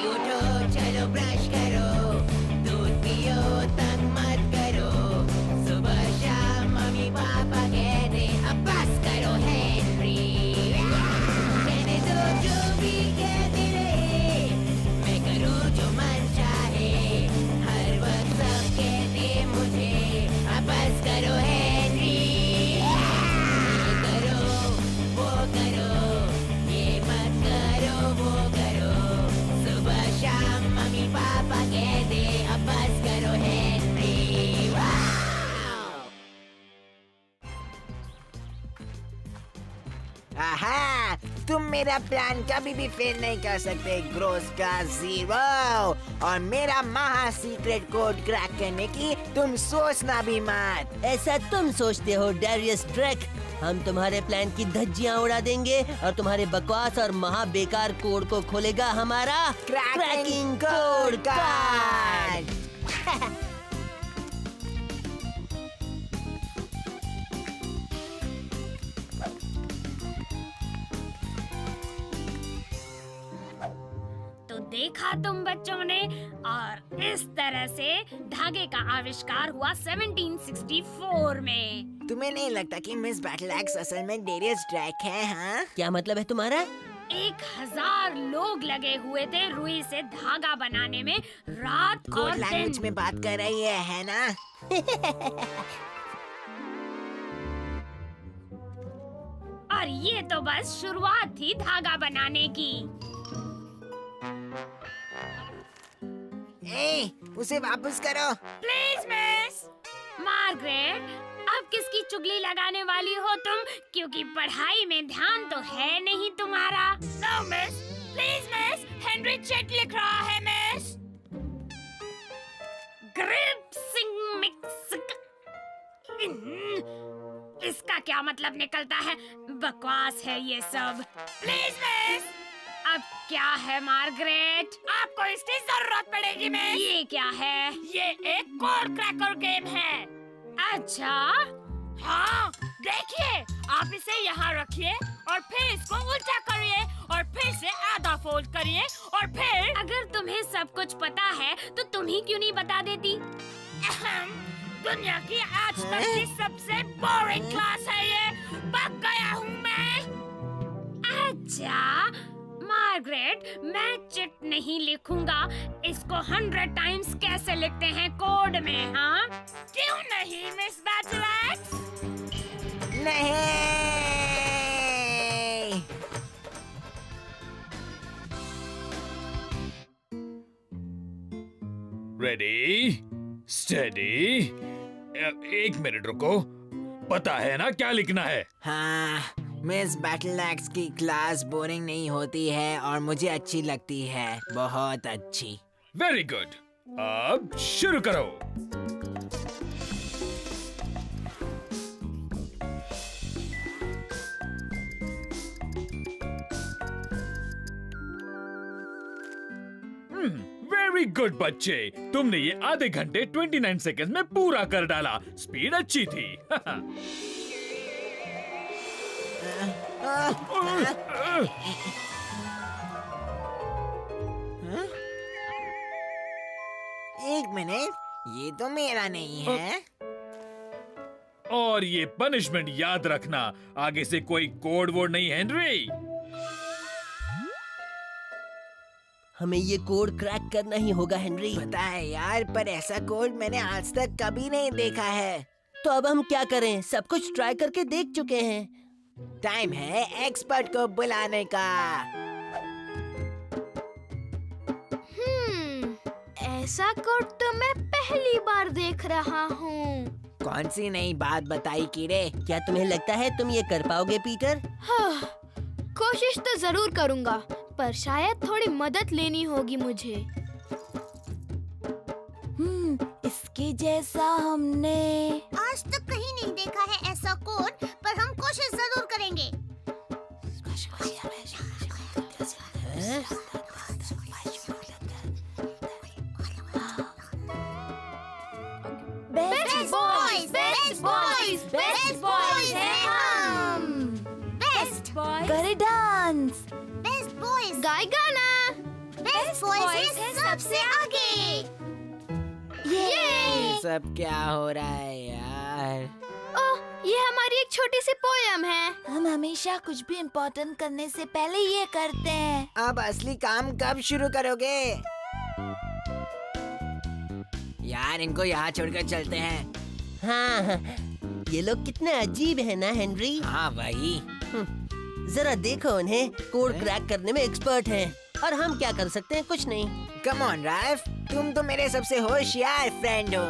उठो चलो ब्रश करो, दूध पियो तंग मत करो, सुबह शाम मम्मी पापा कहते अब बस करो हेनरी। कहने दो जो भी कहते रहे, मैं करूँ जो मन चाहे, हर वक्त सब कहते मुझे अब बस करो हेनरी। ये करो वो करो, ये मत करो वो करो, सुबह शाम मम्मी पापा कहते अब बस करो हेनरी। वाव! आहा, तुम मेरा प्लान कभी भी फेल नहीं कर सकते ग्रोस का जीरो, और मेरा महा सीक्रेट कोड क्रैक करने की तुम सोचना भी मत। ऐसा तुम सोचते हो डैरियस ड्रैक? हम तुम्हारे प्लान की धज्जियां उड़ा देंगे और तुम्हारे बकवास और महा बेकार कोड को खोलेगा हमारा क्रैकिंग कोड कार्ड। तो देखा तुम बच्चों ने, और इस तरह से धागे का आविष्कार हुआ 1764 में। तुम्हें नहीं लगता कि मिस बैटल एक्स असल में डेरियस ड्रैक है? हाँ, क्या मतलब है तुम्हारा? 1000 लोग लगे हुए थे रुई से धागा बनाने में, रात कोड और लैंग्वेज दिन। में बात कर रही है ना? और ये तो बस शुरुआत थी धागा बनाने की। ए, उसे वापस करो। प्लीज मिस मार्गरेट, अब किसकी चुगली लगाने वाली हो तुम? क्योंकि पढ़ाई में ध्यान तो है नहीं तुम्हारा। No miss, please miss, Henry cheque लिख रहा है मिस। ग्रिप सिंग मिक्स। इसका क्या मतलब निकलता है? बकवास है ये सब। Please miss. अब क्या है मार्गरेट? आपको इसकी जरूरत पड़ेगी मिस। ये क्या है? ये एक कोड क्रैकर गेम है। अच्छा, हाँ, देखिए, आप इसे यहाँ रखिए और फिर इसको उल्टा करिए और फिर से आधा फोल्ड करिए और फिर। अगर तुम्हें सब कुछ पता है तो तुम ही क्यों नहीं बता देती? दुनिया की आज तक की सबसे बोरिंग क्लास है ये। पक गया हूँ मैं। अच्छा मार्गरेट, मैं चिट नहीं लिखूंगा। इसको 100 टाइम्स कैसे लिखते हैं कोड में? हाँ, क्यों नहीं मिस बैचलैक्स? नहीं। Ready, steady. एक मिनट रुको, पता है ना क्या लिखना है? हाँ, मिस बैटल एक्स की क्लास बोरिंग नहीं होती है और मुझे अच्छी लगती है, बहुत अच्छी। वेरी गुड, अब शुरू करो। वेरी गुड बच्चे, तुमने ये आधे घंटे 29 सेकंड में पूरा कर डाला। स्पीड अच्छी थी। एक मिनट, ये तो मेरा नहीं है। और ये पनिशमेंट याद रखना, आगे से कोई कोड वर्ड नहीं हेनरी। हमें ये कोड क्रैक करना ही होगा हेनरी। पता है यार, पर ऐसा कोड मैंने आज तक कभी नहीं देखा है। तो अब हम क्या करें? सब कुछ ट्राई करके देख चुके हैं। टाइम है एक्सपर्ट को बुलाने का। ऐसा कोड तो मैं पहली बार देख रहा हूँ। कौन सी नई बात बताई कीड़े? क्या तुम्हें लगता है तुम ये कर पाओगे पीटर? हाँ, कोशिश तो जरूर करूँगा, पर शायद थोड़ी मदद लेनी होगी मुझे। इसके जैसा हमने आज तक कहीं नहीं देखा है ऐसा कोड, पर हम कोशिश जरूर करेंगे। Best boys, best boys, best boys हैं हम। बेस्ट बॉयज, करे डांस। बेस्ट बॉयज, गाय गाना, बेस्ट बॉयज हैं सबसे आगे। ये सब क्या हो रहा है यार? ओह, ये हमारी एक छोटी सी पोयम है। हम हमेशा कुछ भी इम्पोर्टेंट करने से पहले ये करते हैं। अब असली काम कब शुरू करोगे? यार इनको यहाँ छोड़कर चलते हैं। हाँ, ये लोग कितने अजीब हैं ना हेनरी। हाँ वही। जरा देखो, उन्हें कोड क्रैक करने में एक्सपर्ट हैं और हम क्या कर सकते हैं? कुछ नहीं। कम ऑन राल्फ, तुम तो मेरे सबसे होशियार फ्रेंड हो।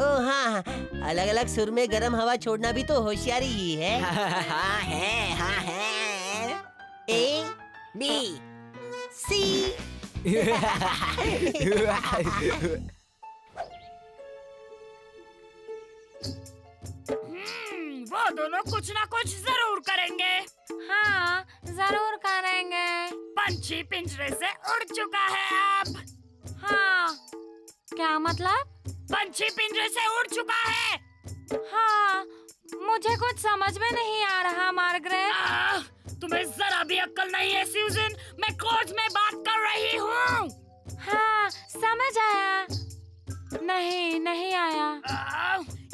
ओह हाँ, अलग अलग सुर में गर्म हवा छोड़ना भी तो होशियारी ही है। हाँ है। A B C. वो दोनों कुछ ना कुछ जरूर करेंगे। हाँ, जरूर करेंगे। पंछी पिंजरे से उड़ चुका है अब। हाँ, क्या मतलब? पंछी पिंजरे से उड़ चुका है। हाँ, मुझे कुछ समझ में नहीं आ रहा मार्गरेट। तुम्हें जरा भी अक्ल नहीं है सूजन, मैं कोच में बात कर रही हूँ। हाँ, समझ आया। नहीं आया।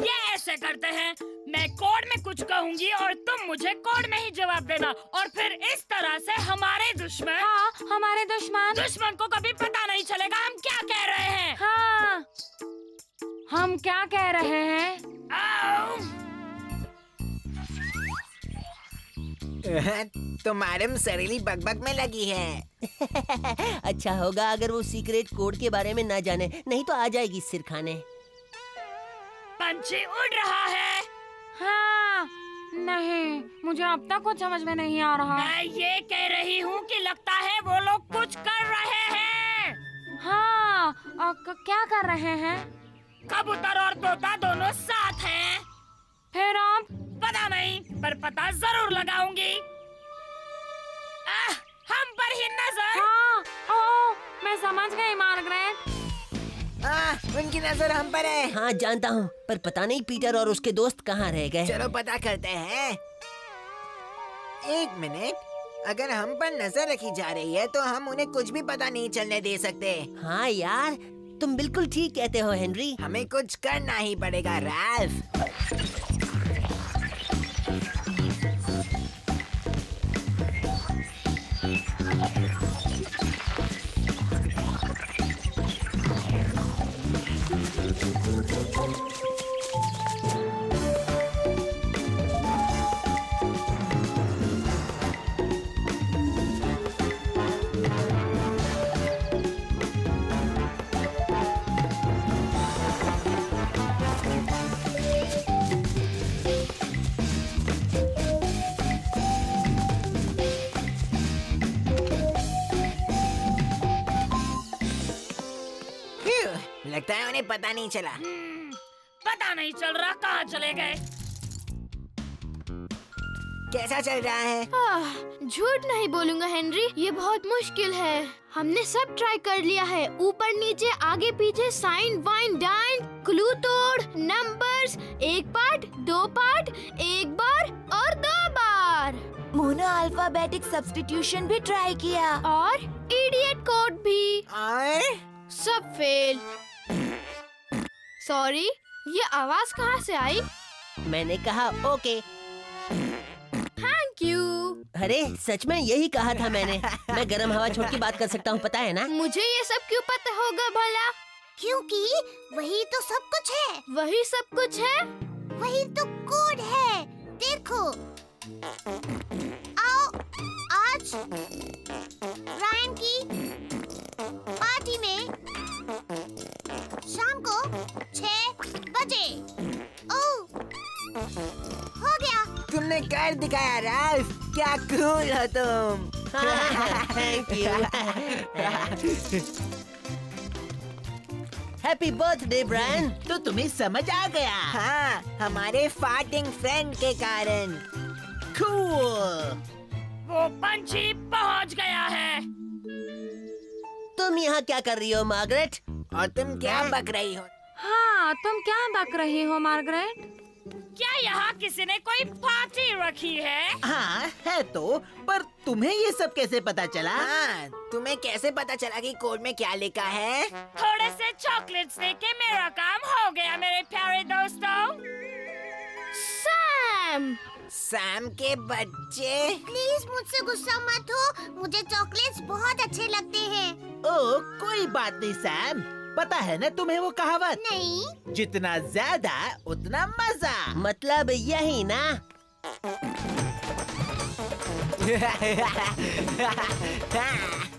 ये ऐसे करते हैं, मैं कोड में कुछ कहूँगी और तुम मुझे कोड में ही जवाब देना, और फिर इस तरह से हमारे दुश्मन को कभी पता नहीं चलेगा हम क्या कह रहे हैं। हाँ, हम क्या कह रहे हैं? तो मैडम सरीली बकबक में लगी है। अच्छा होगा अगर वो सीक्रेट कोड के बारे में ना जाने, नहीं तो आ जाएगी सिर खाने। पंछी उड़ रहा है। हाँ, नहीं, मुझे अब तक कुछ समझ में नहीं आ रहा। मैं ये कह रही हूँ कि लगता है वो लोग कुछ कर रहे हैं। हाँ, क्या कर रहे हैं? कबूतर और तोता दोनों साथ हैं। फिर आप? पता नहीं, पर पता जरूर लगाऊंगी। हम पर ही नजर। हाँ, ओह, मैं समझ गई मार्गरेट। उनकी नजर हम पर है। हाँ जानता हूँ, पर पता नहीं पीटर और उसके दोस्त कहाँ रह गए। चलो पता करते हैं। एक मिनट, अगर हम पर नजर रखी जा रही है तो हम उन्हें कुछ भी पता नहीं चलने दे सकते। हाँ यार, तुम बिल्कुल ठीक कहते हो हेनरी। हमें कुछ करना ही पड़ेगा राल्फ। लगता है उन्हें पता नहीं चला। पता नहीं चल रहा कहाँ चले गए। कैसा चल रहा है? झूठ नहीं बोलूंगा हेनरी, ये बहुत मुश्किल है। हमने सब ट्राई कर लिया है, ऊपर नीचे आगे पीछे, साइन वाइन डाइन, क्लू तोड़, नंबर्स, एक पार्ट, दो पार्ट, एक बार और दो बार। मोनो अल्फाबेटिक सब्स्टिट्यूशन भी ट्राई किया और इडियट कोड भी। और सब फेल। सॉरी, ये आवाज कहाँ से आई? मैंने कहा ओके। Thank you. अरे सच में यही कहा था मैंने। मैं गर्म हवा छोड़ के बात कर सकता हूँ, पता है ना? मुझे ये सब क्यों पता होगा भला? क्योंकि वही तो सब कुछ है। वही सब कुछ है? वही तो कोड है। देखो, आओ आज रायन की पार्टी में शाम को 6 बजे। ओह, हो गया। तुमने कर दिखाया राल्फ, क्या कूल हो तुम। Thank you. Happy birthday Brian. तो तुम्हें समझ आ गया? हाँ, हमारे फार्टिंग फ्रेंड के कारण। कूल। वो पंछी पहुंच गया है। तुम यहाँ क्या कर रही हो मार्गरेट? और तुम क्या बक रही हो? हाँ, तुम क्या बक रही हो मार्गरेट? क्या यहाँ किसी ने कोई पार्टी रखी है? हाँ है तो, पर तुम्हें ये सब कैसे पता चला? हाँ, तुम्हें कैसे पता चला कि कोड में क्या लिखा है? थोड़े से चॉकलेट्स देके मेरा काम हो गया मेरे प्यारे दोस्तों। सैम, सैम के बच्चे। प्लीज मुझसे गुस्सा मत हो, मुझे चॉकलेट्स बहुत अच्छे लगते हैं। ओ कोई बात नहीं सैम, पता है ना तुम्हें वो कहावत, नहीं। जितना ज्यादा उतना मजा। मतलब यही ना। हाँ,